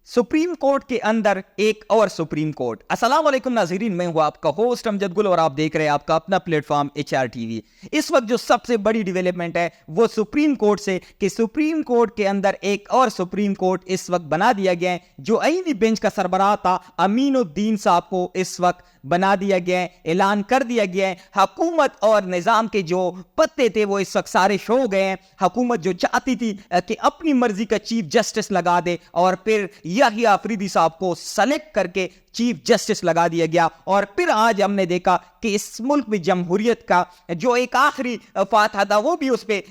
Supreme court के अंदर एक और सुप्रीम कोर्ट। अस्सलाम वालेकुम नाज़रीन, मैं हूं आपका होस्ट अमजद गुल और आप देख रहे हैं आपका अपना प्लेटफॉर्म HR टीवी। इस वक्त जो सबसे बड़ी डेवलपमेंट है वो सुप्रीम कोर्ट से कि सुप्रीम कोर्ट के अंदर एक और सुप्रीम कोर्ट इस वक्त बना दिया गया है। जो आईनी बेंच का सरबराह था अमीनुद्दीन साहब को इस वक्त बना दिया गया है, ऐलान कर दिया गया है। हुकूमत और निज़ाम के जो पत्ते थे वो इस वक्त सारे शो गए हैं। हुकूमत जो चाहती थी कि अपनी मर्जी का चीफ जस्टिस लगा दे और फिर याहिया अफरीदी साहब को सेलेक्ट करके चीफ जस्टिस लगा दिया गया। और फिर आज हमने देखा कि इस मुल्क में जमहूरियत का जो एक आखिरी फातहा था वो भी उस पर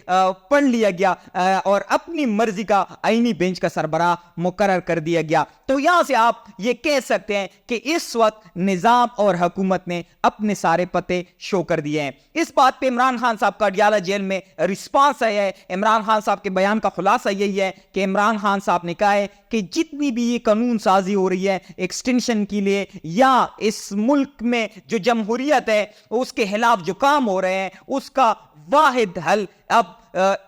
पढ़ लिया गया और अपनी मर्जी का आईनी बेंच का सरबराह मुकर्रर कर दिया गया। तो यहां से आप ये कह सकते हैं कि इस वक्त निजाम और हुकूमत ने अपने सारे पते शो कर दिए हैं। इस बात पे इमरान खान साहब का अडियाला जेल में रिस्पांस आया है। इमरान खान साहब के बयान का खुलासा यही है कि इमरान खान साहब ने कहा है कि जितनी भी ये कानून साजी हो रही है एक्सटेंशन के लिए या इस मुल्क में जो जमहूरियत है उसके खिलाफ जो काम हो रहे हैं उसका वाहिद हल अब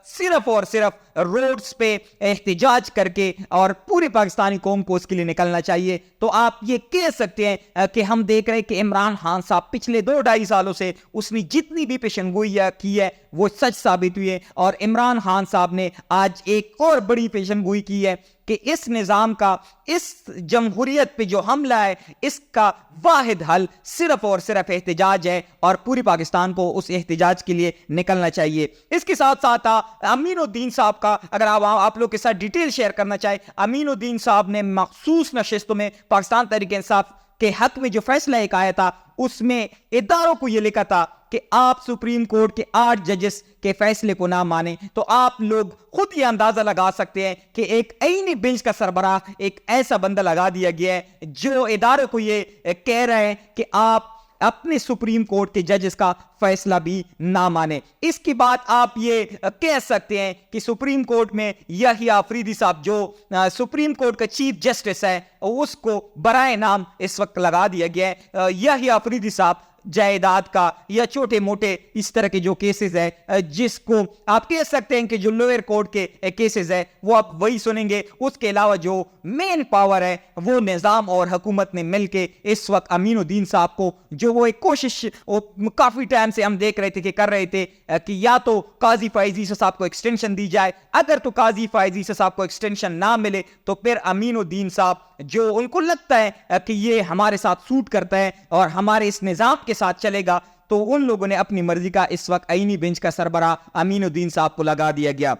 सिर्फ और सिर्फ रोड्स पे एहतिजाज करके और पूरे पाकिस्तानी कौम को उसके लिए निकलना चाहिए। तो आप ये कह सकते हैं कि हम देख रहे हैं कि इमरान खान साहब पिछले 2-2.5 सालों से उसने जितनी भी पेशनगोई की है वो सच साबित हुई है। और इमरान खान साहब ने आज एक और बड़ी पेशनगोई की है कि इस निज़ाम का इस जमहूरियत पे जो हमला है इसका वाहिद हल सिर्फ और सिर्फ एहतिजाज है और पूरी पाकिस्तान को उस एहतिजाज के लिए निकलना चाहिए। इसके साथ साथ अमीनुद्दीन साहब का अगर आप लोग के साथ डिटेल शेयर करना चाहे, अमीनुद्दीन साहब ने मखसूस नशिस्तों में पाकिस्तान तहरीक इंसाफ के हक में जो फैसला एक आया था उसमें इदारों को यह लिखा था कि आप सुप्रीम कोर्ट के 8 जजेस के फैसले को ना माने। तो आप लोग खुद ये अंदाजा लगा सकते हैं कि एक आईनी बेंच का सरबराह एक ऐसा बंदा लगा दिया गया है जो इदारे को ये कह रहे हैं कि आप अपने सुप्रीम कोर्ट के जजेस का फैसला भी ना माने। इसके बाद आप ये कह सकते हैं कि सुप्रीम कोर्ट में याहिया अफरीदी साहब जो सुप्रीम कोर्ट का चीफ जस्टिस है उसको बराए नाम इस वक्त लगा दिया गया है। याहिया अफरीदी साहब जायदाद का या छोटे मोटे इस तरह के जो केसेस है जिसको आप कह सकते हैं कि जो लोअर कोर्ट के केसेस है वो आप वही सुनेंगे। उसके अलावा जो मेन पावर है वो निज़ाम और हुकूमत ने मिलके इस वक्त अमीनुद्दीन साहब को जो वो एक कोशिश काफी टाइम से हम देख रहे थे कि कर रहे थे कि या तो काजी फैजी साहब को एक्सटेंशन दी जाए, अगर तो काजी फैजी साहब को एक्सटेंशन ना मिले तो फिर अमीनुद्दीन साहब जो उनको लगता है कि ये हमारे साथ सूट करता है और हमारे इस निज़ाम के साथ चलेगा, तो उन लोगों ने अपनी मर्जी का इस वक्त आईनी बेंच का सरबराह अमीनुद्दीन साहब को लगा दिया गया।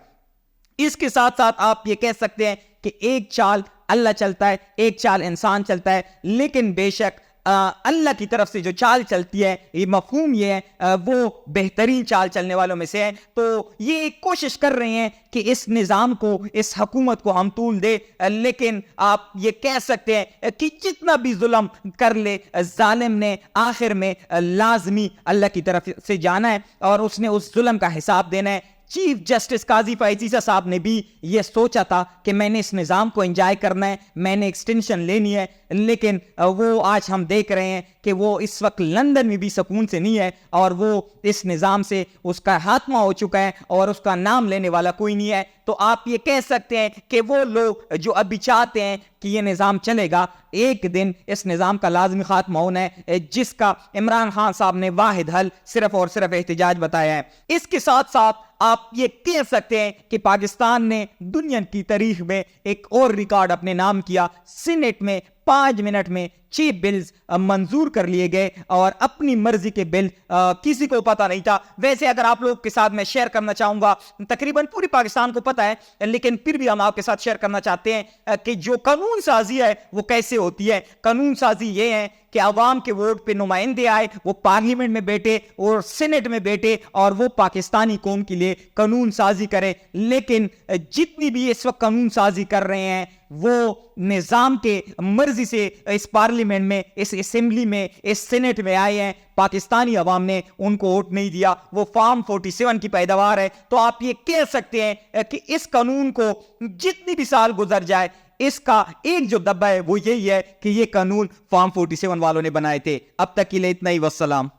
इसके साथ साथ आप ये कह सकते हैं कि एक चाल अल्लाह चलता है, एक चाल इंसान चलता है, लेकिन बेशक अल्लाह की तरफ से जो चाल चलती है ये मफहूम ये है वो बेहतरीन चाल चलने वालों में से है। तो ये कोशिश कर रहे हैं कि इस निज़ाम को इस हुकूमत को हम तूल दे, लेकिन आप ये कह सकते हैं कि जितना भी जुल्म कर ले जालिम ने आखिर में लाजमी अल्लाह की तरफ से जाना है और उसने उस जुल्म का हिसाब देना है। चीफ जस्टिस काजी फैजीसा साहब ने भी ये सोचा था कि मैंने इस निज़ाम को एंजॉय करना है, मैंने एक्सटेंशन लेनी है, लेकिन वो आज हम देख रहे हैं कि वो इस वक्त लंदन में भी सुकून से नहीं है और वो इस निज़ाम से उसका खात्मा हो चुका है और उसका नाम लेने वाला कोई नहीं है। तो आप ये कह सकते हैं कि वो लोग जो अभी चाहते हैं कि ये निज़ाम चलेगा, एक दिन इस निज़ाम का लाजमी खात्मा होना है जिसका इमरान खान साहब ने वाहिद हल सिर्फ और सिर्फ एहतिजाज बताया है। इसके साथ साथ आप ये कह सकते हैं कि पाकिस्तान ने दुनिया की तारीख में एक और रिकॉर्ड अपने नाम किया। सीनेट में 5 मिनट में 6 बिल्स मंजूर कर लिए गए और अपनी मर्जी के बिल किसी को पता नहीं था। वैसे अगर आप लोग के साथ मैं शेयर करना चाहूंगा, तकरीबन पूरी पाकिस्तान को पता है, लेकिन फिर भी हम आपके साथ शेयर करना चाहते हैं कि जो कानून साजी है वो कैसे होती है। कानून साजी ये है कि आवाम के वोट पे नुमाइंदे आए, वो पार्लियामेंट में बैठे और सीनेट में बैठे और वो पाकिस्तानी कौम के लिए कानून साजी करे। लेकिन जितनी भी इस वक्त कानून साजी कर रहे हैं वो निज़ाम के मर्जी से इस पार्लियामेंट में, इस असेंबली में, इस सीनेट में आए हैं। पाकिस्तानी अवाम ने उनको वोट नहीं दिया, वो फॉर्म 47 की पैदावार है। तो आप ये कह सकते हैं कि इस कानून को जितनी भी साल गुजर जाए इसका एक जो दब्बा है वो यही है कि ये कानून फॉर्म 47 वालों ने बनाए थे। अब तक के लिए इतना ही, वस्सलाम।